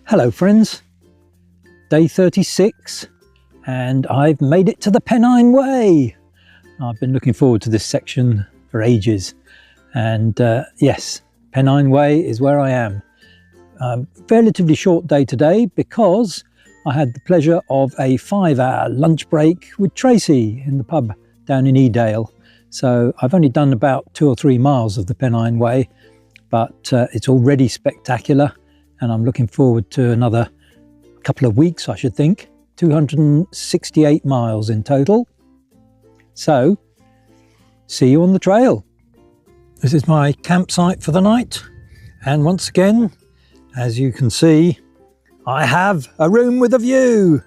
Hello friends, day 36 and I've made it to the Penine Way. I've been looking forward to this section for ages and yes, Penine Way is where I am. Relatively short day today because I had the pleasure of a 5-hour lunch break with Tracy in the pub down in Edale. So I've only done about 2 or 3 miles of the Penine Way, but it's already spectacular. And I'm looking forward to another couple of weeks, I should think. 268 miles in total. So, see you on the trail. This is my campsite for the night. And once again, as you can see, I have a room with a view.